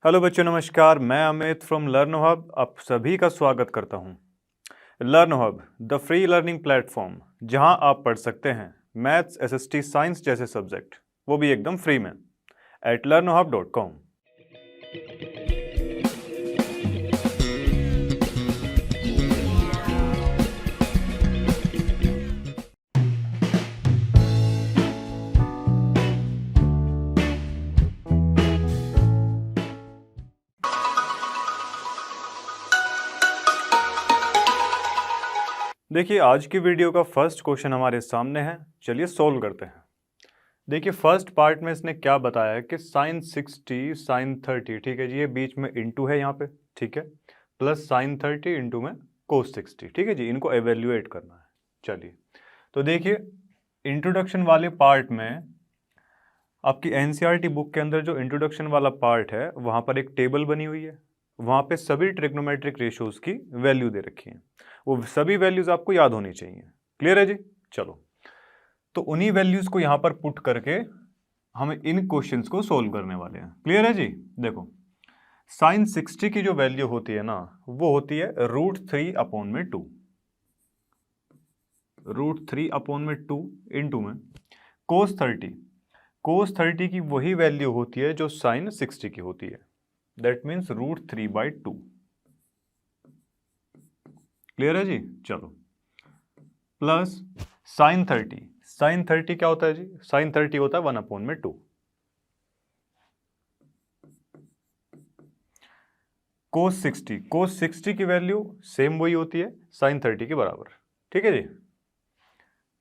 Hello बच्चों, नमस्कार। मैं अमित फ्रॉम लर्न हब आप सभी का स्वागत करता हूं। Learn hub the free learning platform, जहां आप पढ़ सकते हैं मैथ्स, एसएसटी, साइंस जैसे सब्जेक्ट, वो भी एकदम फ्री में at learnhub.com। देखिए, आज की वीडियो का फर्स्ट क्वेश्चन हमारे सामने है। चलिए सॉल्व करते हैं। देखिए, फर्स्ट पार्ट में इसने क्या बताया है कि साइन 60 साइन 30, ठीक है जी, ये बीच में इंटू है यहाँ पे, ठीक है, प्लस साइन 30 इंटू में कोस 60, ठीक है जी, इनको एवेल्युएट करना है। चलिए, तो देखिए, इंट्रोडक्शन वाले पार्ट में आपकी एनसीईआरटी बुक के अंदर जो इंट्रोडक्शन वाला पार्ट है, वहाँ पर एक टेबल बनी हुई है, वहाँ पे सभी ट्रिग्नोमेट्रिक रेशियोज की वैल्यू दे रखी है। वो सभी वैल्यूज आपको याद होनी चाहिए। क्लियर है जी? चलो, तो उन्हीं वैल्यूज को यहाँ पर पुट करके हम इन क्वेश्चंस को सोल्व करने वाले हैं। क्लियर है जी? देखो, साइन 60 की जो वैल्यू होती है ना, वो होती है √3/2, √3/2 इंटू में कोस 30 की वही वैल्यू होती है जो साइन 60 की होती है, दैट मीन्स √3/2। क्लियर है जी? चलो, प्लस साइन 30 क्या होता है जी? साइन 30 होता है 1/2। कोस 60 की वैल्यू सेम वही होती है, साइन 30 के बराबर। ठीक है जी?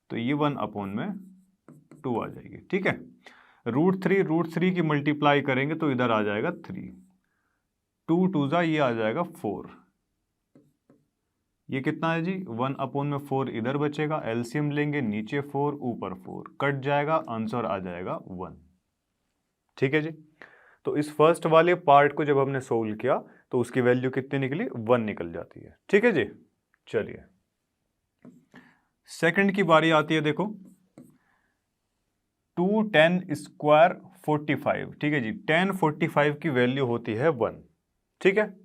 तो ये 1/2 आ जाएगी। ठीक है, √3 की मल्टीप्लाई करेंगे तो इधर आ जाएगा 3, 2 2 जा ये आ जाएगा 4, ये कितना है जी? 1/4 इधर बचेगा, एलसीएम लेंगे, नीचे 4 ऊपर 4 कट जाएगा, आंसर आ जाएगा 1। ठीक है जी? तो इस फर्स्ट वाले पार्ट को जब हमने सोल्व किया तो उसकी वैल्यू कितनी निकली? 1 निकल जाती है। ठीक है जी? चलिए, सेकंड की बारी आती है। देखो, 2 10 स्क्वायर 45, ठीक है जी, 10 45 की वैल्यू होती है 1। ठीक है,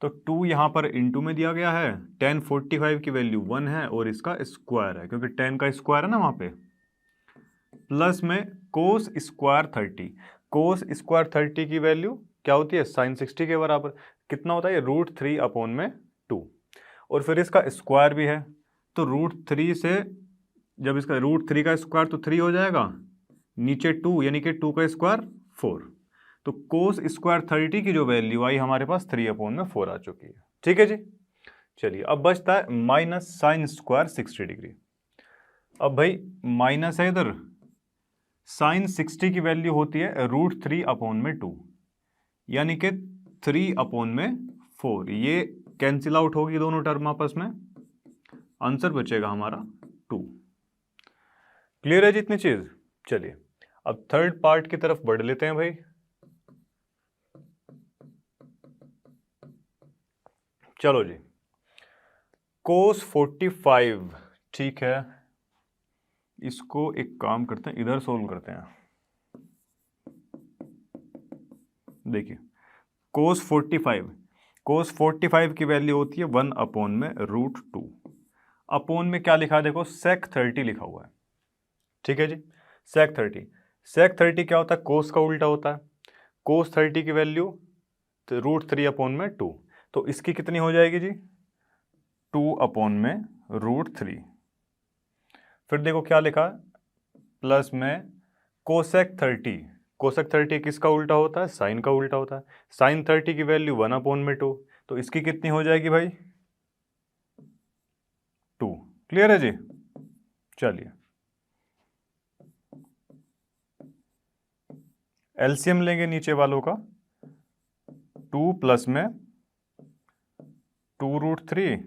तो 2 यहां पर इंटू में दिया गया है, 10 45 की वैल्यू 1 है और इसका स्क्वायर है क्योंकि 10 का स्क्वायर है ना वहां पे, प्लस में कोस स्क्वायर 30 की वैल्यू क्या होती है? साइन 60 के बराबर। कितना होता है? √3/2, और फिर इसका स्क्वायर भी है, तो √3 से जब इसका √3 का स्क्वायर तो 3 हो जाएगा, नीचे 2 यानी कि 2 का स्क्वायर 4, तो कोस स्क्वायर 30 की जो वैल्यू आई हमारे पास 3/4 आ चुकी है। ठीक है जी? चलिए, अब बचता है माइनस साइन स्क्वायर 60 डिग्री। अब भाई माइनस है इधर, साइन 60 की वैल्यू होती है √3/2, यानी कि 3/4, ये कैंसिल आउट होगी दोनों टर्म आपस में, आंसर बचेगा हमारा 2। क्लियर है जितनी चीज? चलिए, अब थर्ड पार्ट की तरफ बढ़ लेते हैं भाई। चलो जी, कोस 45, ठीक है, इसको एक काम करते हैं, इधर सोल्व करते हैं। देखिए, कोस 45 की वैल्यू होती है 1/√2। अपोन में क्या लिखा है? देखो, सेक 30 लिखा हुआ है। ठीक है जी? सेक 30 क्या होता है? कोस का उल्टा होता है। कोस 30 की वैल्यू तो √3/2, तो इसकी कितनी हो जाएगी जी? 2/√3। फिर देखो क्या लिखा है, प्लस में कोसेक 30 किसका उल्टा होता है? साइन का उल्टा होता है। साइन 30 की वैल्यू 1/2, तो इसकी कितनी हो जाएगी भाई? 2। क्लियर है जी? चलिए, एलसीएम लेंगे नीचे वालों का, 2 प्लस में 2√3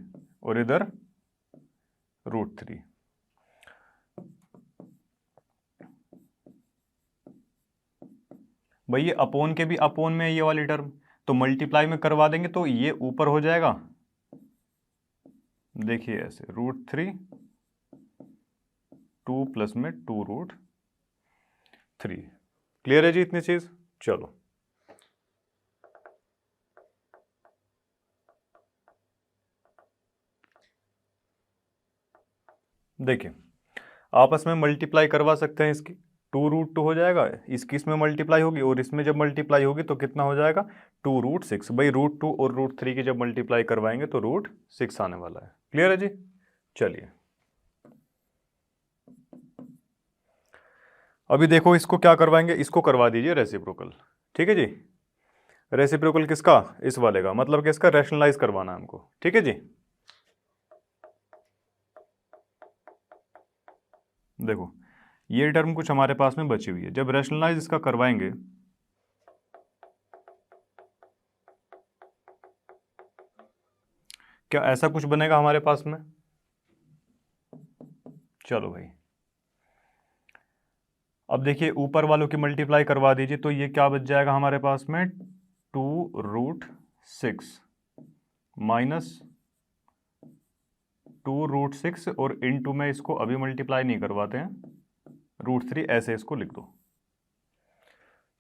और इधर √3। भाई ये अपोन के भी अपोन में ये वाली टर्म, तो मल्टीप्लाई में करवा देंगे तो ये ऊपर हो जाएगा। देखिए ऐसे, √3, 2 प्लस में 2√3। क्लियर है जी इतनी चीज? चलो, देखिए आपस में मल्टीप्लाई करवा सकते हैं, इसकी 2√2 हो जाएगा, इसकी इसमें मल्टीप्लाई होगी और इसमें जब मल्टीप्लाई होगी तो कितना हो जाएगा 2√6। भाई √2 और √3 की जब मल्टीप्लाई करवाएंगे तो √6 आने वाला है। क्लियर है जी। चलिए अभी देखो इसको क्या करवाएंगे, इसको करवा दीजिए रेसिप्रोकल। ठीक है जी, रेसिप्रोकल किसका, इस वाले का, मतलब कि इसका रैशनलाइज करवाना है हमको। ठीक है जी। देखो ये टर्म कुछ हमारे पास में बची हुई है, जब रैशनलाइज इसका करवाएंगे क्या ऐसा कुछ बनेगा हमारे पास में। चलो भाई अब देखिए ऊपर वालों की मल्टीप्लाई करवा दीजिए, तो ये क्या बच जाएगा हमारे पास में 2√6 माइनस 2√6 और इनटू में इसको अभी मल्टीप्लाई नहीं करवाते हैं, √3 ऐसे इसको लिख दो।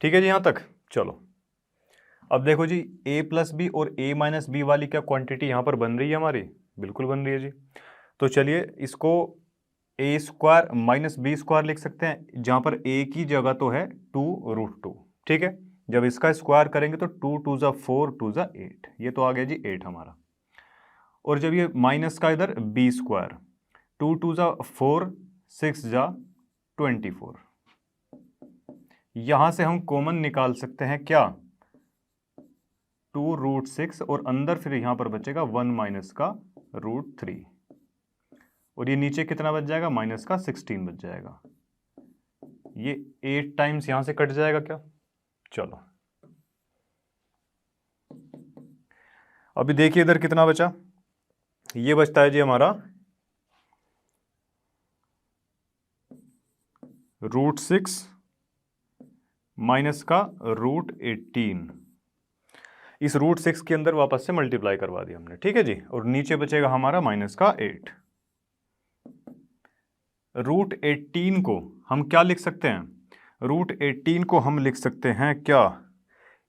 ठीक है जी यहाँ तक। चलो अब देखो जी a+b और a-b वाली क्या क्वांटिटी यहाँ पर बन रही है हमारी, बिल्कुल बन रही है जी। तो चलिए इसको a² माइनस b² लिख सकते हैं, जहाँ पर a की जगह तो है 2√2। ठीक है, जब इसका स्क्वायर करेंगे तो 2 2 ज़ा 4 2 ज़ा 8, ये तो आ गया जी 8 हमारा। और जब ये माइनस का इधर b², 2 2 ज़ा 4 6 ज़ा 24, यहां से हम कॉमन निकाल सकते हैं क्या 2√6 और अंदर फिर यहां पर बचेगा 1 माइनस का √3 और ये नीचे कितना बच जाएगा माइनस का 16 बच जाएगा। ये 8 टाइम्स यहां से कट जाएगा क्या। चलो अभी देखिए इधर कितना बचा, ये बचता है जी हमारा √6 माइनस का √18। इस √6 के अंदर वापस से मल्टीप्लाई करवा दिया हमने। ठीक है जी, और नीचे बचेगा हमारा माइनस का 8। √18 को हम क्या लिख सकते हैं, √18 को हम लिख सकते हैं क्या,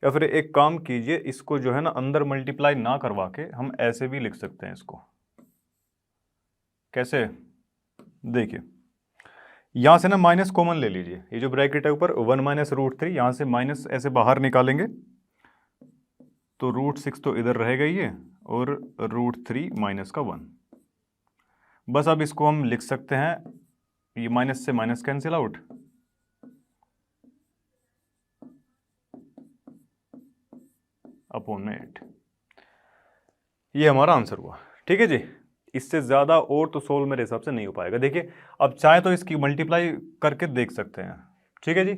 या फिर एक काम कीजिए इसको जो है ना अंदर मल्टीप्लाई ना करवा के हम ऐसे भी लिख सकते हैं इसको। कैसे, देखिए यहां से ना माइनस कॉमन ले लीजिए, ये जो ब्रैकेट है ऊपर 1 माइनस √3, यहां से माइनस ऐसे बाहर निकालेंगे तो √6 तो इधर रहेगा ही है और √3 माइनस का 1। बस अब इसको हम लिख सकते हैं, ये माइनस से माइनस कैंसिल आउट, अपॉन में 8। ये हमारा आंसर हुआ। ठीक है जी, इससे ज़्यादा और तो सोल्व मेरे हिसाब से नहीं हो पाएगा। देखिए अब चाहे तो इसकी मल्टीप्लाई करके देख सकते हैं। ठीक है जी,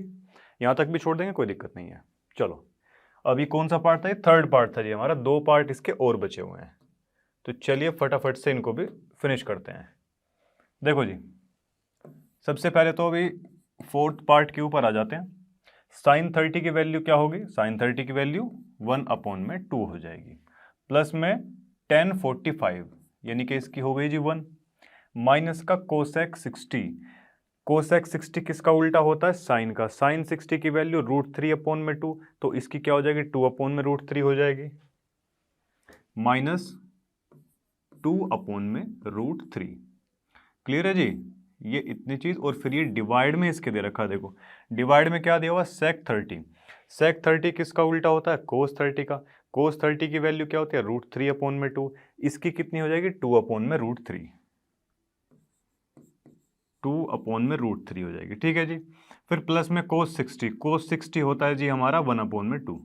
यहाँ तक भी छोड़ देंगे, कोई दिक्कत नहीं है। चलो अभी कौन सा पार्ट था, ये थर्ड पार्ट था जी हमारा, 2 पार्ट इसके और बचे हुए हैं, तो चलिए फटाफट से इनको भी फिनिश करते हैं। देखो जी सबसे पहले तो अभी फोर्थ पार्ट के ऊपर आ जाते हैं। साइन 30 की वैल्यू क्या होगी, साइन 30 की वैल्यू 1/2 हो जाएगी, प्लस में 1045 यानी कि इसकी हो गई जी 1, माइनस का कोसेक 60, कोसेक 60 किसका उल्टा होता है, साइन का, साइन 60 की वैल्यू √3/2, तो इसकी क्या हो जाएगी 2/√3 हो जाएगी, माइनस 2/√3। क्लियर है जी, ये इतनी चीज। और फिर ये डिवाइड में इसके दे रखा है, देखो डिवाइड में क्या दिया हुआ सेक 30, सेक 30 किसका उल्टा होता है, कोस 30 का, कोस 30 की वैल्यू क्या होती है √3/2, इसकी कितनी हो जाएगी 2/√3, 2/√3 हो जाएगी। ठीक है जी, फिर प्लस में कोस 60, कोस 60 होता है जी हमारा 1/2,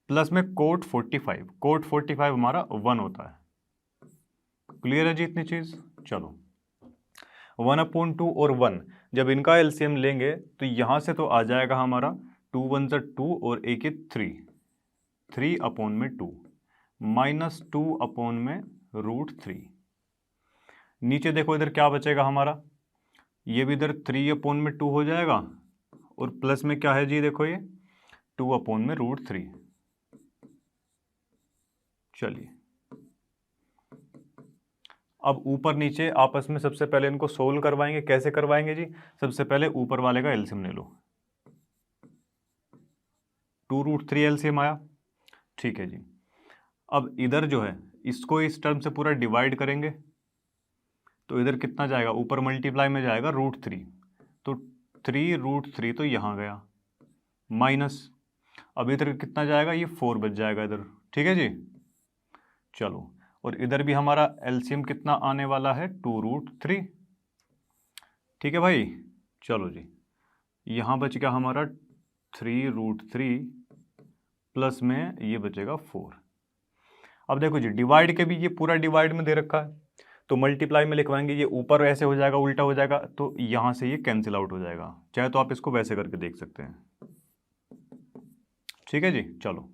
प्लस में कोट 45, कोट 45 हमारा 1 होता है। क्लियर है जी इतनी चीज। चलो 1/2 और 1 जब इनका एलसीएम लेंगे तो यहां से तो आ जाएगा हमारा 2 1 ज़ा 2 और 1 3, 3/2 माइनस 2/√3। नीचे देखो इधर क्या बचेगा हमारा, ये भी इधर 3/2 हो जाएगा और प्लस में क्या है जी, देखो ये 2/√3। चलिए अब ऊपर नीचे आपस में सबसे पहले इनको सोल्व करवाएंगे। कैसे करवाएंगे जी, सबसे पहले ऊपर वाले का एलसीएम ले लो, 2√3 एलसीएम आया। ठीक है जी, अब इधर जो है इसको इस टर्म से पूरा डिवाइड करेंगे, तो इधर कितना जाएगा, ऊपर मल्टीप्लाई में जाएगा √3, तो 3√3 तो यहाँ गया माइनस, अब इधर कितना जाएगा, ये 4 बच जाएगा इधर, ठीक है जी। चलो, और इधर भी हमारा एलसीएम कितना आने वाला है, 2√3, ठीक है भाई। चलो जी, यहाँ बच गया हमारा 3√3 प्लस में ये बचेगा 4। अब देखो जी, डिवाइड के भी ये पूरा डिवाइड में दे रखा है, तो मल्टीप्लाई में लिखवाएंगे, ये ऊपर ऐसे हो जाएगा, उल्टा हो जाएगा, तो यहाँ से ये कैंसिल आउट हो जाएगा, चाहे तो आप इसको वैसे करके देख सकते हैं, ठीक है जी। चलो,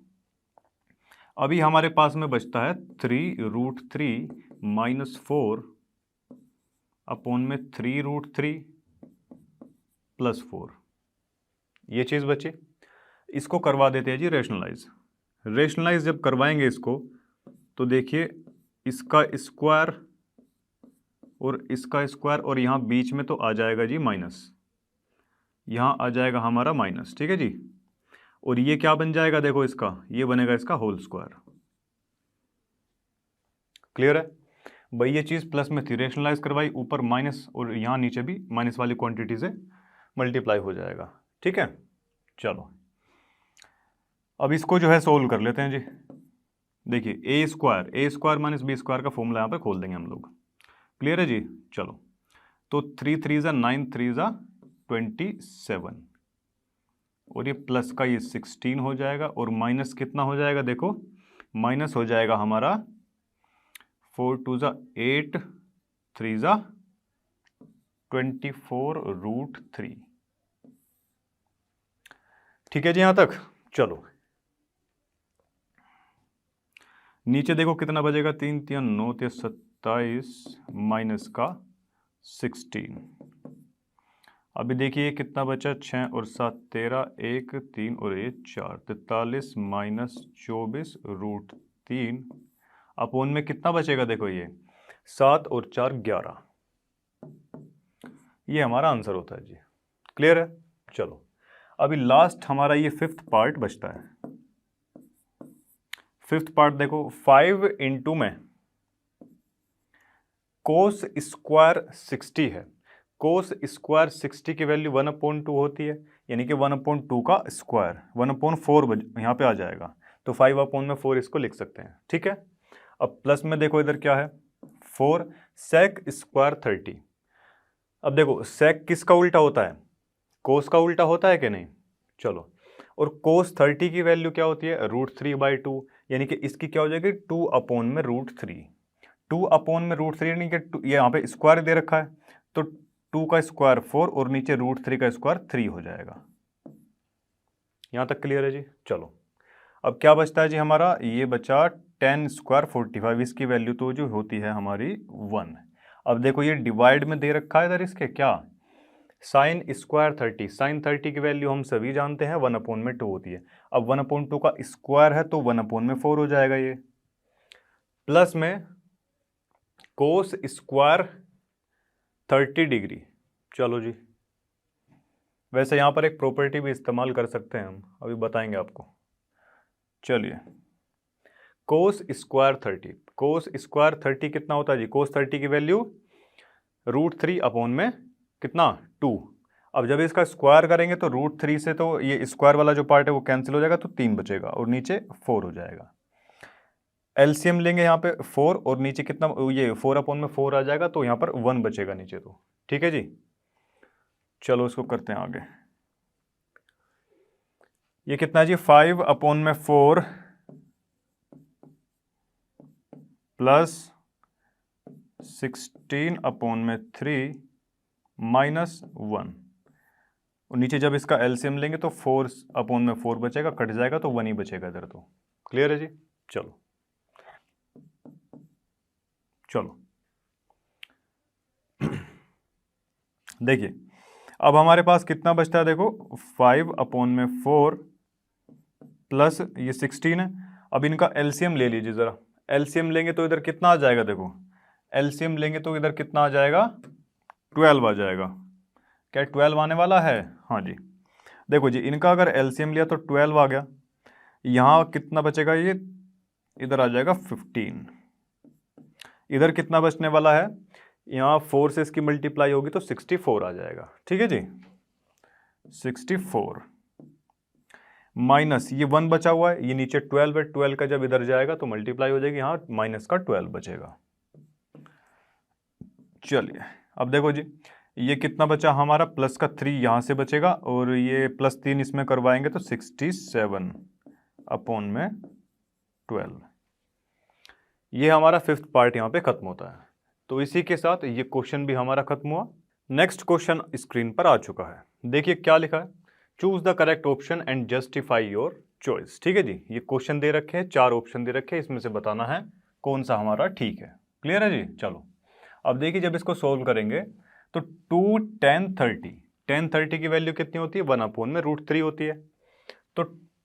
अभी हमारे पास में बचता है 3√3 माइनस 4 अपॉन में 3√3 प्लस 4, ये चीज़ बची। इसको करवा देते हैं जी रेशनलाइज। रेशनलाइज जब करवाएंगे इसको, तो देखिए इसका स्क्वायर और इसका स्क्वायर, और यहाँ बीच में तो आ जाएगा जी माइनस, यहाँ आ जाएगा हमारा माइनस, ठीक है जी। और ये क्या बन जाएगा, देखो इसका, ये बनेगा इसका होल स्क्वायर। क्लियर है भाई, ये चीज़ प्लस में थी, रेशनलाइज करवाई, ऊपर माइनस और यहाँ नीचे भी माइनस वाली क्वांटिटी से मल्टीप्लाई हो जाएगा, ठीक है। चलो, अब इसको जो है सोल्व कर लेते हैं जी। देखिए ए स्क्वायर माइनस बी स्क्वायर का फॉर्मूला यहाँ पे खोल देंगे हम लोग। क्लियर है जी। चलो, तो 3 3 ज़ा 9, 3 ज़ा 27, और ये प्लस का ये 16 हो जाएगा, और माइनस कितना हो जाएगा, देखो माइनस हो जाएगा हमारा 4 2 ज़ा 8, 3 ज़ा 24√3, ठीक है जी यहाँ तक। चलो, नीचे देखो कितना बचेगा, 3 3 9 3 27 माइनस का 16। अभी देखिए कितना बचा, 6 और 7 13, 1 3 और 1 4, 43 माइनस 24√3 अपॉन में कितना बचेगा, देखो ये 7 और 4 11, ये हमारा आंसर होता है जी। क्लियर है। चलो, अभी लास्ट हमारा ये 5th पार्ट बचता है। 5th पार्ट देखो, 5 इंटू में कोस स्क्वायर 60 है, कोस स्क्वायर 60 की वैल्यू 1/2 होती है, यानी कि 1/2 का स्क्वायर 1/4 यहाँ पे आ जाएगा, तो 5/4 इसको लिख सकते हैं, ठीक है। अब प्लस में देखो इधर क्या है, 4 सेक स्क्वायर 30। अब देखो सेक किसका उल्टा होता है, कोस का उल्टा होता है कि नहीं। चलो, और कोस 30 की वैल्यू क्या होती है, √3/2, यानी कि इसकी क्या हो जाएगी, 2/√3। 2/√3 यानी कि ये यहाँ पे स्क्वायर दे रखा है, तो 2 का स्क्वायर 4 और नीचे √3 का स्क्वायर 3 हो जाएगा। यहाँ तक क्लियर है जी। चलो, अब क्या बचता है जी हमारा, ये बचा 10 स्क्वायर 45, इसकी वैल्यू तो जो होती है हमारी 1। अब देखो ये डिवाइड में दे रखा है इधर, इसके क्या, साइन स्क्वायर 30, साइन 30 की वैल्यू हम सभी जानते हैं 1/2 होती है। अब 1/2 का स्क्वायर है तो 1/4 हो जाएगा ये, प्लस में कोस स्क्वायर 30 डिग्री। चलो जी, वैसे यहाँ पर एक प्रॉपर्टी भी इस्तेमाल कर सकते हैं हम, अभी बताएंगे आपको। चलिए, कोस स्क्वायर 30, कोस स्क्वायर 30 कितना होता है जी, कोस 30 की वैल्यू √3 अपॉन में कितना 2। अब जब इसका स्क्वायर करेंगे तो √3 से तो ये स्क्वायर वाला जो पार्ट है वो कैंसिल हो जाएगा, तो 3 बचेगा और नीचे 4 हो जाएगा। एलसीएम लेंगे यहाँ पे 4 और नीचे कितना, ये 4/4 आ जाएगा, तो यहाँ पर 1 बचेगा नीचे, तो ठीक है जी। चलो इसको करते हैं आगे। ये कितना जी, 5/4 प्लस 16/3 माइनस 1, और नीचे जब इसका एलसीएम लेंगे तो 4/4 बचेगा, कट जाएगा तो 1 ही बचेगा इधर, तो क्लियर है जी। चलो चलो देखिए, अब हमारे पास कितना बचता है, देखो 5/4 प्लस ये 16 है। अब इनका एलसीएम ले लीजिए ज़रा, एलसीएम लेंगे तो इधर कितना आ जाएगा, देखो एलसीएम लेंगे तो इधर कितना आ जाएगा, 12 आ जाएगा। क्या 12 आने वाला है, हाँ जी। देखो जी, इनका अगर एलसीएम लिया तो 12 आ गया, यहाँ कितना बचेगा, ये इधर आ जाएगा 15, इधर कितना बचने वाला है, यहाँ 4 से इसकी मल्टीप्लाई होगी तो 64 आ जाएगा। ठीक है जी, 64 माइनस ये 1 बचा हुआ है, ये नीचे 12 है, 12 का जब इधर जाएगा तो मल्टीप्लाई हो जाएगी, यहाँ माइनस का 12 बचेगा। चलिए अब देखो जी, ये कितना बचा हमारा, प्लस का 3 यहाँ से बचेगा और ये +3 इसमें करवाएंगे तो 67 अपॉन में 12। ये हमारा 5th पार्ट यहाँ पे खत्म होता है। तो इसी के साथ ये क्वेश्चन भी हमारा खत्म हुआ। नेक्स्ट क्वेश्चन स्क्रीन पर आ चुका है, देखिए क्या लिखा है, choose the correct option and justify your choice. ठीक है जी, ये क्वेश्चन दे रखे हैं, 4 ऑप्शन दे रखे हैं, इसमें से बताना है कौन सा हमारा ठीक है। क्लियर है जी। चलो अब देखिए, जब इसको सोल्व करेंगे तो 2 10 30, 10 30 की वैल्यू कितनी होती है, 1/√3 होती है। तो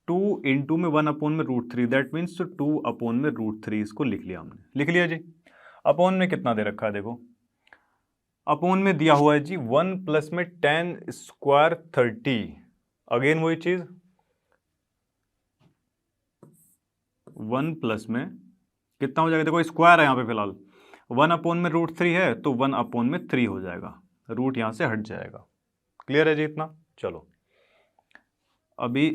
2 इंटू में 1/√3, दैट मीन्स 2/√3, इसको लिख लिया हमने, लिख लिया जी। अपॉन में कितना दे रखा है, देखो अपॉन में दिया हुआ है जी 1 प्लस में 10 स्क्वायर 30, अगेन वही चीज, 1 प्लस में कितना हो जाएगा, देखो स्क्वायर है यहाँ पे फिलहाल, 1/√3 है तो 1/3 हो जाएगा, रूट यहाँ से हट जाएगा। क्लियर है जी इतना। चलो अभी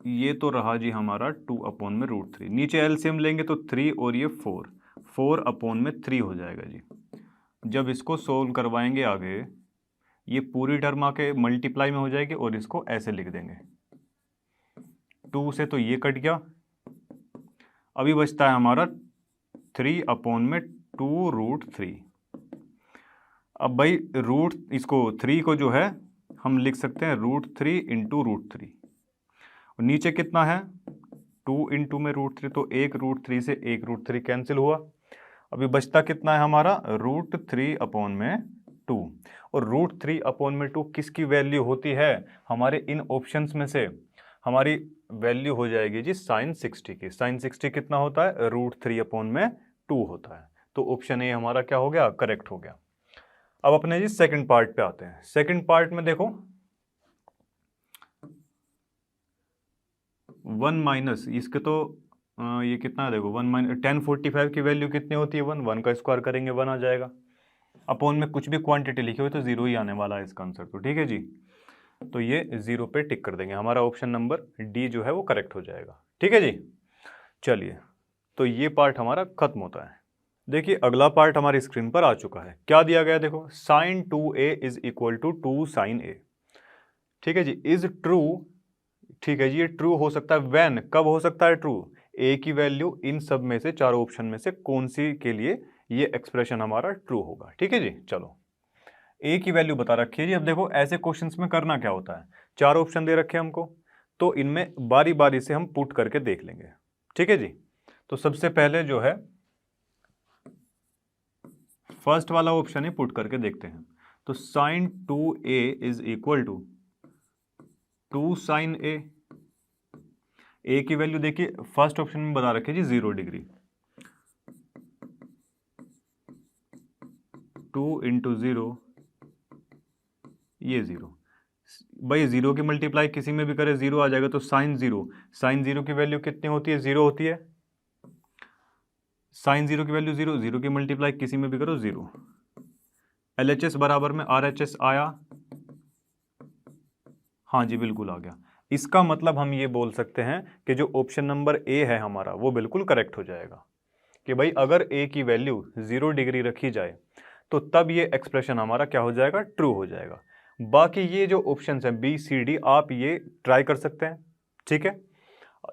ये तो रहा जी हमारा 2/√3, नीचे एलसीएम लेंगे तो 3 और ये 4/3 हो जाएगा जी। जब इसको सोल्व करवाएंगे आगे, ये पूरी टर्म आके मल्टीप्लाई में हो जाएगी और इसको ऐसे लिख देंगे, 2 से तो ये कट गया, अभी बचता है हमारा 3/2√3। अब भाई रूट, इसको 3 को जो है हम लिख सकते हैं √3 इंटू √3, और नीचे कितना है 2 इंटू में √3, तो 1√3 से 1√3 कैंसिल हुआ, अभी बचता कितना है हमारा √3/2, और √3/2 किसकी वैल्यू होती है, हमारे इन ऑप्शंस में से हमारी वैल्यू हो जाएगी जी sin 60 की। sin 60 कितना होता है, √3/2 होता है। तो ऑप्शन ए हमारा क्या हो गया, करेक्ट हो गया। अब अपने जी सेकंड पार्ट पे आते हैं। सेकंड पार्ट में देखो 1 माइनस इसके तो ये कितना है, देखो 1 माइनस 1045 की वैल्यू कितनी होती है, 1 का स्क्वायर करेंगे 1 आ जाएगा, अपॉन में कुछ भी क्वांटिटी लिखी हुई तो 0 ही आने वाला है इसका आंसर। तो ठीक है जी, तो ये 0 पे टिक कर देंगे, हमारा ऑप्शन नंबर डी जो है वो करेक्ट हो जाएगा। ठीक है जी। चलिए तो ये पार्ट हमारा खत्म होता है। देखिए अगला पार्ट हमारी स्क्रीन पर आ चुका है, क्या दिया गया है, देखो sin 2a is equal to 2 sin a। ठीक है जी, इज ट्रू। ठीक है जी, ये ट्रू हो सकता है व्हेन, कब हो सकता है ट्रू, ए की वैल्यू इन सब में से, चारों ऑप्शन में से कौन सी के लिए ये एक्सप्रेशन हमारा ट्रू होगा। ठीक है जी। चलो ए की वैल्यू बता रखी है जी। अब देखो ऐसे क्वेश्चंस में करना क्या होता है, 4 ऑप्शन दे रखे हैं हमको, तो इनमें बारी बारी से हम पुट करके देख लेंगे। ठीक है जी। तो सबसे पहले जो है फर्स्ट वाला ऑप्शन ही पुट करके देखते हैं। तो sin 2a is equal to 2 sin a, A की वैल्यू देखिए फर्स्ट ऑप्शन में बता रखे जी 0 डिग्री, 2 इंटू 0 ये 0, भाई 0 की मल्टीप्लाई किसी में भी करे 0 आ जाएगा, तो साइन 0 की वैल्यू कितनी होती है, 0 होती है, साइन 0 की वैल्यू 0, 0 की मल्टीप्लाई किसी में भी करो 0, LHS बराबर में RHS आया, हाँ जी बिल्कुल आ गया। इसका मतलब हम ये बोल सकते हैं कि जो ऑप्शन नंबर ए है हमारा वो बिल्कुल करेक्ट हो जाएगा, कि भाई अगर ए की वैल्यू 0 डिग्री रखी जाए तो तब ये एक्सप्रेशन हमारा क्या हो जाएगा, ट्रू हो जाएगा। बाकी ये जो ऑप्शंस हैं बी सी डी, आप ये ट्राई कर सकते हैं। ठीक है,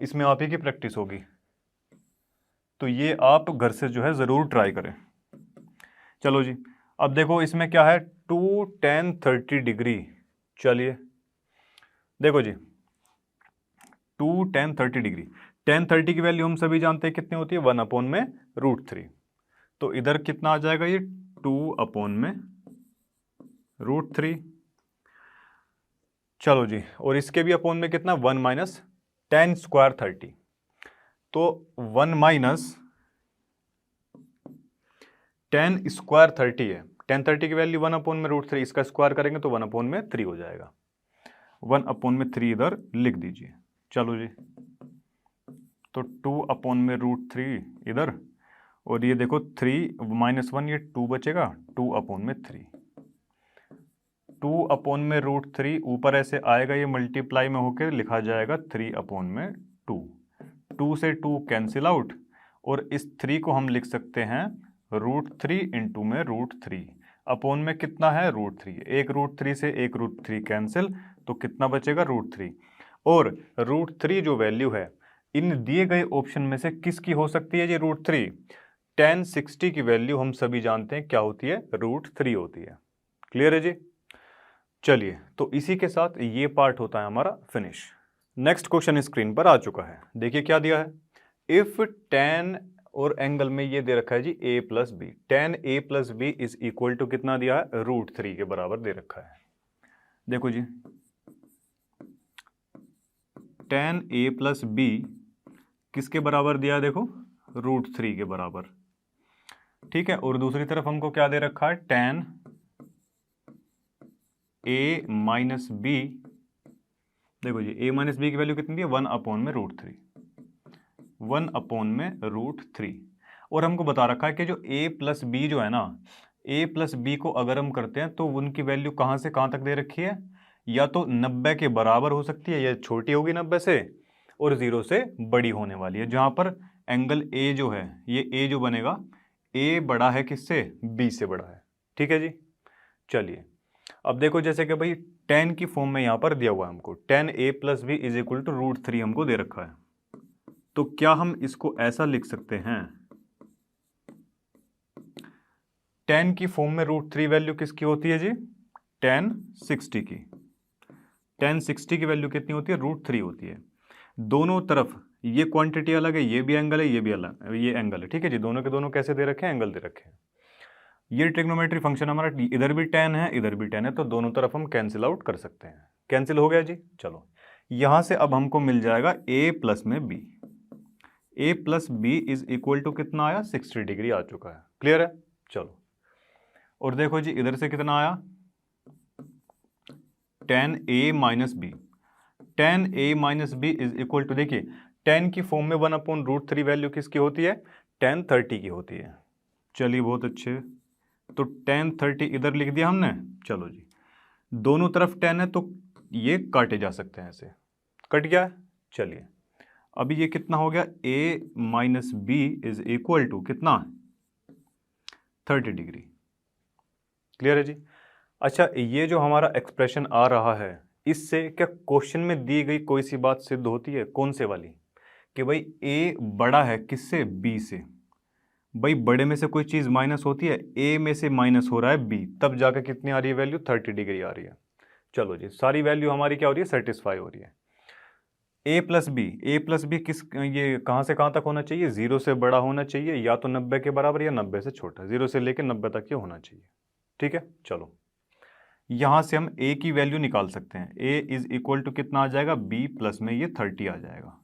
इसमें आप ही की प्रैक्टिस होगी, तो ये आप घर से जो है ज़रूर ट्राई करें। चलो जी, अब देखो इसमें क्या है 2 10 30 डिग्री। चलिए देखो जी 2 10 30 डिग्री, 10 30 की वैल्यू हम सभी जानते हैं कितनी होती है, 1/√3, तो इधर कितना आ जाएगा ये 2/√3। चलो जी, और इसके भी अपोन में कितना 1 माइनस 10 स्क्वायर 30, तो 1 माइनस 10 स्क्वायर 30 है, 10 30 की वैल्यू 1/√3, इसका स्क्वायर करेंगे तो 1/3 हो जाएगा, 1/3 इधर लिख दीजिए। चलो जी, तो 2/√3 इधर और ये देखो 3 -1 ये 2 बचेगा, 2/3, 2/√3 ऊपर ऐसे आएगा, ये मल्टीप्लाई में होकर लिखा जाएगा 3/2। 2 से 2 कैंसिल आउट, और इस 3 को हम लिख सकते हैं √3 इंटू में √3, अपोन में कितना है √3, एक √3 से एक √3 कैंसिल, तो कितना बचेगा √3। और √3 जो वैल्यू है इन दिए गए ऑप्शन में से किसकी हो सकती है जी √3? tan 60 की वैल्यू हम सभी जानते हैं क्या होती है, √3 होती है। क्लियर है जी? चलिए, तो इसी के साथ ये पार्ट होता है हमारा फिनिश। नेक्स्ट क्वेश्चन स्क्रीन पर आ चुका है, देखिए क्या दिया है। इफ tan और एंगल में ये दे रखा है जी a+b, tan a+b is equal to कितना दिया है, √3 के बराबर दे रखा है। देखो जी, tan a+b किसके बराबर दिया है, देखो √3 के बराबर, ठीक है। और दूसरी तरफ हमको क्या दे रखा है, tan a-b, देखो जी a-b की वैल्यू कितनी दी है, 1/√3, 1/√3। और हमको बता रखा है कि जो a+b जो है ना, a+b को अगर हम करते हैं तो उनकी वैल्यू कहाँ से कहाँ तक दे रखी है, या तो 90 के बराबर हो सकती है, या छोटी होगी 90 से, और 0 से बड़ी होने वाली है। जहाँ पर एंगल a जो है, ये a जो बनेगा, a बड़ा है किससे, b से बड़ा है, ठीक है जी। चलिए, अब देखो जैसे कि भाई tan की फॉर्म में यहाँ पर दिया हुआ है हमको, tan a+b is equal to √3 हमको दे रखा है, तो क्या हम इसको ऐसा लिख सकते हैं, tan की फॉर्म में √3 वैल्यू किसकी होती है जी, tan 60 की, tan 60 की वैल्यू कितनी होती है, √3 होती है। दोनों तरफ ये क्वांटिटी अलग है, ये भी एंगल है, ये भी अलग, ये एंगल है, ठीक है जी। दोनों के दोनों कैसे दे रखे हैं, एंगल दे रखे हैं। ये ट्रिग्नोमेट्री फंक्शन हमारा इधर भी tan है, इधर भी tan है, तो दोनों तरफ हम कैंसिल आउट कर सकते हैं। कैंसिल हो गया जी। चलो, यहां से अब हमको मिल जाएगा a+ में b, a+b is equal to कितना आया, 60 डिग्री आ चुका है। क्लियर है? चलो, और देखो जी इधर से कितना आया, tan a-b, tan a-b is equal to, देखिए tan की फॉर्म में 1/√3 वैल्यू किसकी होती है, tan 30 की होती है। चलिए, बहुत अच्छे, तो tan 30 इधर लिख दिया हमने। चलो जी, दोनों तरफ tan है तो ये काटे जा सकते हैं, ऐसे कट गया। चलिए, अभी ये कितना हो गया, a-b इज इक्वल टू कितना, 30 डिग्री। क्लियर है जी? अच्छा, ये जो हमारा एक्सप्रेशन आ रहा है, इससे क्या क्वेश्चन में दी गई कोई सी बात सिद्ध होती है, कौन से वाली, कि भाई a बड़ा है किससे, b से। भाई बड़े में से कोई चीज़ माइनस होती है, a में से माइनस हो रहा है b, तब जाकर कितनी आ रही है वैल्यू, 30 डिग्री आ रही है। चलो जी, सारी वैल्यू हमारी क्या हो रही है, सेटिस्फाई हो रही है। a+b किस, ये कहाँ से कहाँ तक होना चाहिए, 0 से बड़ा होना चाहिए, या तो 90 के बराबर या 90 से छोटा, 0 से लेकर 90 तक ये होना चाहिए। ठीक है, चलो यहाँ से हम a की वैल्यू निकाल सकते हैं। a इज इक्वल टू कितना आ जाएगा, b+ में ये 30 आ जाएगा,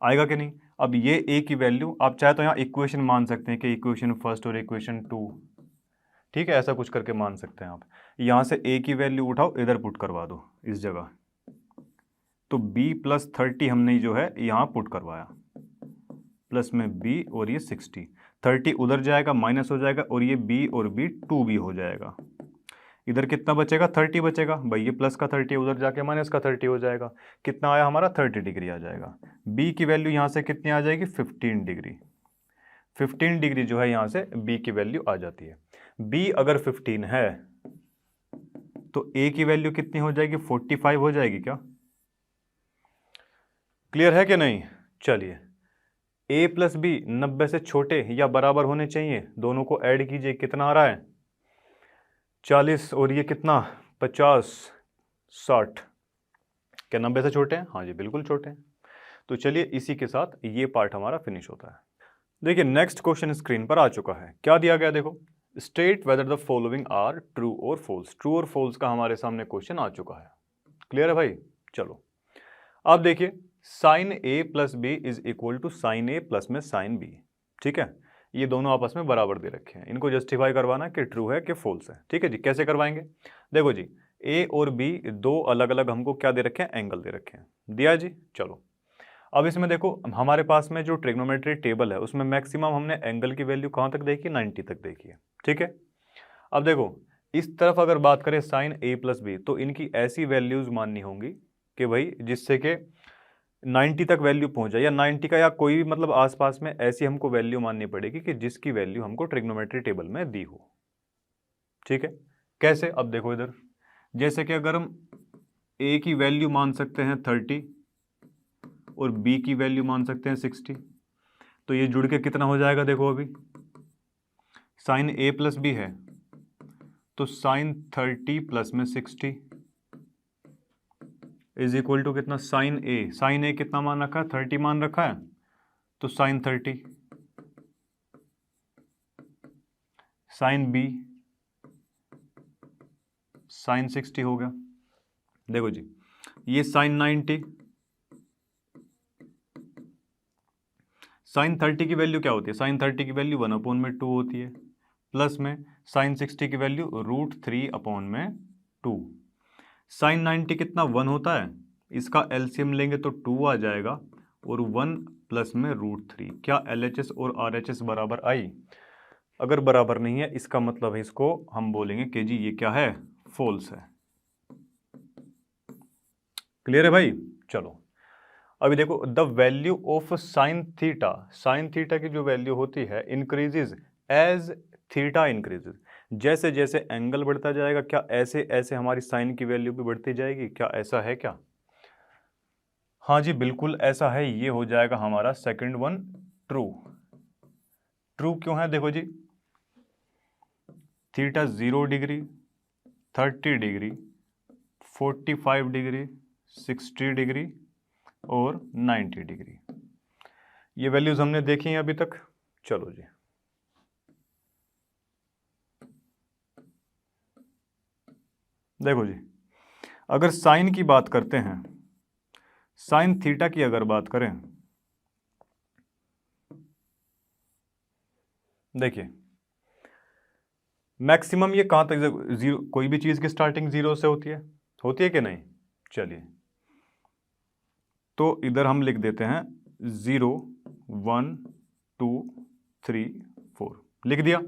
आएगा कि नहीं। अब ये a की वैल्यू आप चाहे तो यहाँ इक्वेशन मान सकते हैं कि इक्वेशन फर्स्ट और इक्वेशन 2, ठीक है, ऐसा कुछ करके मान सकते हैं आप। यहाँ से a की वैल्यू उठाओ, इधर पुट करवा दो इस जगह, तो b+30 हमने जो है यहाँ पुट करवाया, प्लस में b और ये 60, 30 उधर जाएगा, माइनस हो जाएगा, और ये b और b 2b हो जाएगा। इधर कितना बचेगा, 30 बचेगा। भाई ये प्लस का 30 उधर जाके माइनस का 30 हो जाएगा, कितना आया हमारा, 30 डिग्री आ जाएगा। b की वैल्यू यहाँ से कितनी आ जाएगी, 15 डिग्री। 15 डिग्री जो है यहाँ से b की वैल्यू आ जाती है। b अगर 15 है तो a की वैल्यू कितनी हो जाएगी, 45 हो जाएगी क्या। क्लियर है कि नहीं। चलिए, a+b 90 से छोटे या बराबर होने चाहिए, दोनों को ऐड कीजिए, कितना आ रहा है, 40, और ये कितना, 50, 60। क्या 90 से छोटे हैं, हाँ जी बिल्कुल छोटे हैं। तो चलिए, इसी के साथ ये पार्ट हमारा फिनिश होता है। देखिए, नेक्स्ट क्वेश्चन स्क्रीन पर आ चुका है, क्या दिया गया, देखो, state whether the following are true और फॉल्स। ट्रू और फॉल्स का हमारे सामने क्वेश्चन आ चुका है। क्लियर है भाई। चलो, आप देखिए, sine a+b is equal to sine a plus में साइन b, ठीक है। ये दोनों आपस में बराबर दे रखे हैं, इनको जस्टिफाई करवाना कि ट्रू है कि फॉल्स है। ठीक है जी, कैसे करवाएंगे, देखो जी, a और b दो अलग अलग हमको क्या दे रखे हैं, एंगल दे रखे हैं, दिया जी। चलो, अब इसमें देखो हमारे पास में जो ट्रिग्नोमेट्री टेबल है उसमें मैक्सिमम हमने एंगल की वैल्यू कहाँ तक देखी, 90 तक देखी है, ठीक है। अब देखो इस तरफ अगर बात करें साइन ए प्लस बी, तो इनकी ऐसी वैल्यूज माननी होंगी कि भाई जिससे कि 90 तक वैल्यू पहुंच जाए, या 90 का या कोई भी मतलब आसपास में ऐसी हमको वैल्यू माननी पड़ेगी कि जिसकी वैल्यू हमको ट्रिग्नोमेट्री टेबल में दी हो, ठीक है। कैसे, अब देखो इधर, जैसे कि अगर हम ए की वैल्यू मान सकते हैं 30 और बी की वैल्यू मान सकते हैं 60, तो ये जुड़ के कितना हो जाएगा, देखो अभी साइन ए प्लस बी है तो साइन 30 प्लस में 60 इज इक्वल टू कितना, साइन ए कितना मान रखा है, 30 मान रखा है, तो साइन 30, साइन बी साइन 60 हो गया। देखो जी ये साइन 90, साइन 30 की वैल्यू क्या होती है, साइन 30 की वैल्यू 1/2 होती है, प्लस में साइन 60 की वैल्यू √3/2। साइन 90 कितना 1 होता है, इसका एलसीएम लेंगे तो 2 आ जाएगा, और 1 प्लस में √3। क्या LHS और RHS बराबर आई? अगर बराबर नहीं है इसका मतलब है इसको हम बोलेंगे कि जी ये क्या है, फॉल्स है। क्लियर है भाई? चलो अभी देखो the value of sine theta की जो वैल्यू होती है इंक्रीजेज एज थीटा इंक्रीजेज। जैसे जैसे एंगल बढ़ता जाएगा क्या ऐसे ऐसे हमारी साइन की वैल्यू भी बढ़ती जाएगी? क्या ऐसा है क्या? हाँ जी बिल्कुल ऐसा है, ये हो जाएगा हमारा सेकंड वन ट्रू। ट्रू क्यों है? देखो जी theta 0 degree, 30 degree, 45 degree, 60 degree और 90 डिग्री, ये वैल्यूज हमने देखी हैं अभी तक। चलो जी देखो जी अगर साइन की बात करते हैं, साइन थीटा की अगर बात करें, देखिए मैक्सिमम ये कहां तक, जीरो, कोई भी चीज की स्टार्टिंग 0 से होती है कि नहीं? चलिए तो इधर हम लिख देते हैं 0 1 2 3 4 लिख दिया।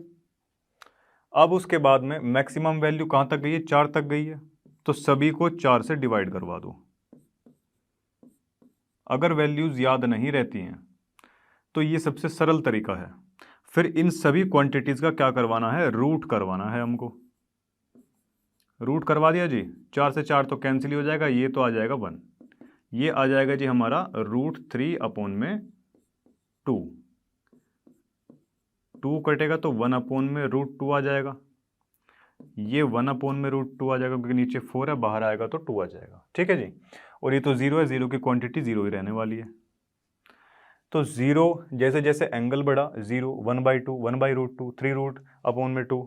अब उसके बाद में मैक्सिमम वैल्यू कहां तक गई है, 4 तक गई है, तो सभी को 4 से डिवाइड करवा दो। अगर वैल्यूज याद नहीं रहती हैं तो ये सबसे सरल तरीका है, फिर इन सभी क्वांटिटीज का क्या करवाना है, रूट करवाना है हमको। रूट करवा दिया जी, 4 से 4 तो कैंसिल हो जाएगा, ये तो आ जाएगा 1, ये आ जाएगा जी हमारा √3/2, 2 कटेगा तो 1/√2 आ जाएगा, ये 1/√2 आ जाएगा क्योंकि नीचे 4 है, बाहर आएगा तो 2 आ जाएगा, ठीक है जी। और ये तो 0 है, 0 की क्वांटिटी 0 ही रहने वाली है। तो 0 जैसे जैसे एंगल बढ़ा 0 1/2 1/√2 3√2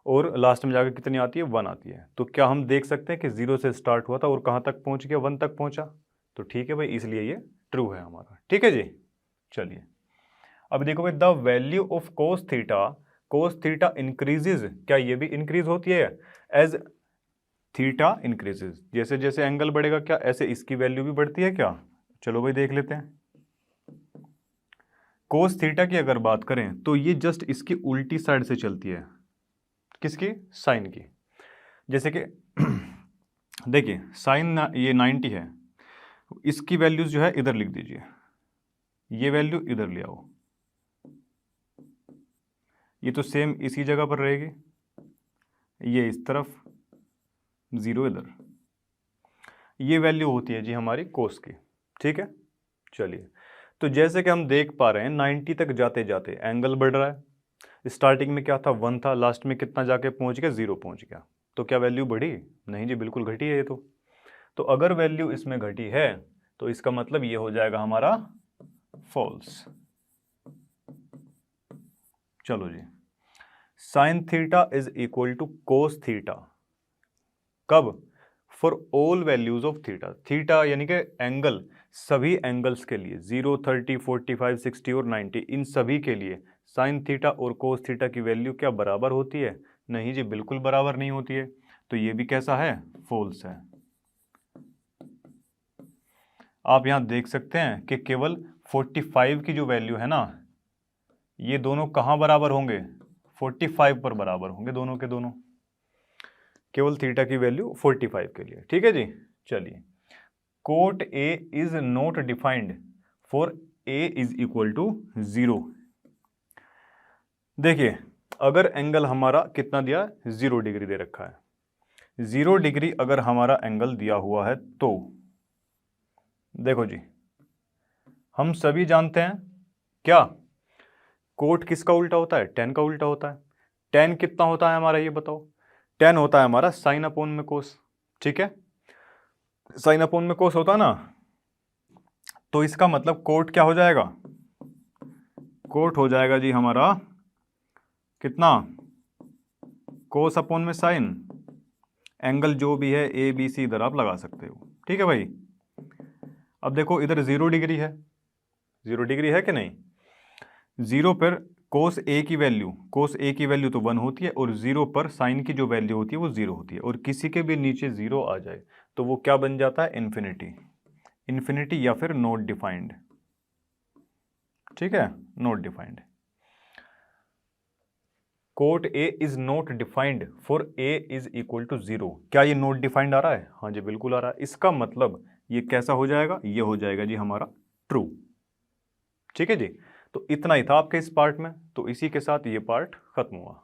और लास्ट में जाकर कितनी आती है, 1 आती है। तो क्या हम देख सकते हैं कि 0 से स्टार्ट हुआ था और कहाँ तक पहुँच गया, 1 तक पहुँचा? तो ठीक है भाई, इसलिए ये ट्रू है हमारा, ठीक है जी। चलिए अब देखो भाई the value of cos theta increases, क्या ये भी इंक्रीज होती है एज थीटा इंक्रीजेज? जैसे जैसे एंगल बढ़ेगा क्या ऐसे इसकी वैल्यू भी बढ़ती है क्या? चलो भाई देख लेते हैं। कोस थीटा की अगर बात करें तो ये जस्ट इसकी उल्टी साइड से चलती है, किसकी? साइन की। जैसे कि देखिए साइन ये 90 है, इसकी वैल्यूज जो है इधर लिख दीजिए, ये वैल्यू इधर ले आओ, ये तो सेम इसी जगह पर रहेगी, ये इस तरफ 0 इधर, ये वैल्यू होती है जी हमारी कोस की, ठीक है। चलिए तो जैसे कि हम देख पा रहे हैं 90 तक जाते जाते एंगल बढ़ रहा है, स्टार्टिंग में क्या था, 1 था, लास्ट में कितना जाके पहुंच गया, 0 पहुंच गया। तो क्या वैल्यू बढ़ी? नहीं जी बिल्कुल घटी है ये तो अगर वैल्यू इसमें घटी है तो इसका मतलब ये हो जाएगा हमारा फॉल्स। चलो जी sine theta is equal to cos theta, कब? For all values of theta यानी कि एंगल, सभी एंगल्स के लिए 0 30 45 60 और 90, इन सभी के लिए साइन थीटा और कोस थीटा की वैल्यू क्या बराबर होती है? नहीं जी बिल्कुल बराबर नहीं होती है, तो ये भी कैसा है, फॉल्स है। आप यहाँ देख सकते हैं कि केवल 45 की जो वैल्यू है ना, ये दोनों कहाँ बराबर होंगे, 45 पर बराबर होंगे दोनों के दोनों, केवल थीटा की वैल्यू 45 के लिए। ठीक है जी। चलिए, cot A is not defined for A is equal to 0। देखिए, अगर एंगल हमारा कितना दिया, 0 डिग्री दे रखा है, 0 डिग्री अगर हमारा एंगल दिया हुआ है तो देखो जी, हम सभी जानते हैं क्या, कोट किसका उल्टा होता है, tan का उल्टा होता है। tan कितना होता है हमारा, ये बताओ। tan होता है हमारा साइन अपोन में कोस। ठीक है, साइन अपोन में कोस होता है ना, तो इसका मतलब कोट क्या हो जाएगा, कोट हो जाएगा जी हमारा कितना, कोस अपोन में साइन, एंगल जो भी है ए बी सी इधर आप लगा सकते हो। ठीक है भाई। अब देखो इधर 0 डिग्री है, 0 डिग्री है कि नहीं, 0 पर कोस ए की वैल्यू, कोस ए की वैल्यू तो 1 होती है, और 0 पर साइन की जो वैल्यू होती है वो 0 होती है, और किसी के भी नीचे 0 आ जाए तो वो क्या बन जाता है, इन्फिनिटी, इन्फिनिटी या फिर नॉट डिफाइंड। ठीक है, not defined. Cot A is not defined for A is equal to 0। क्या ये नॉट डिफाइंड आ रहा है, हाँ जी बिल्कुल आ रहा है। इसका मतलब ये कैसा हो जाएगा, ये हो जाएगा जी हमारा ट्रू। ठीक है जी। तो इतना ही था आपके इस पार्ट में, तो इसी के साथ ये पार्ट खत्म हुआ।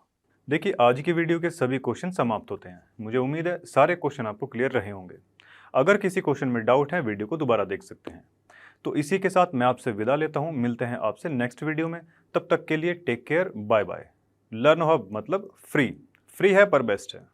देखिए, आज की वीडियो के सभी क्वेश्चन समाप्त होते हैं। मुझे उम्मीद है सारे क्वेश्चन आपको क्लियर रहे होंगे। अगर किसी क्वेश्चन में डाउट है, वीडियो को दोबारा देख सकते हैं। तो इसी के साथ मैं आपसे विदा लेता हूं, मिलते हैं आपसे नेक्स्ट वीडियो में। तब तक के लिए take care, bye bye. Learn Hub मतलब फ्री, फ्री है पर बेस्ट है।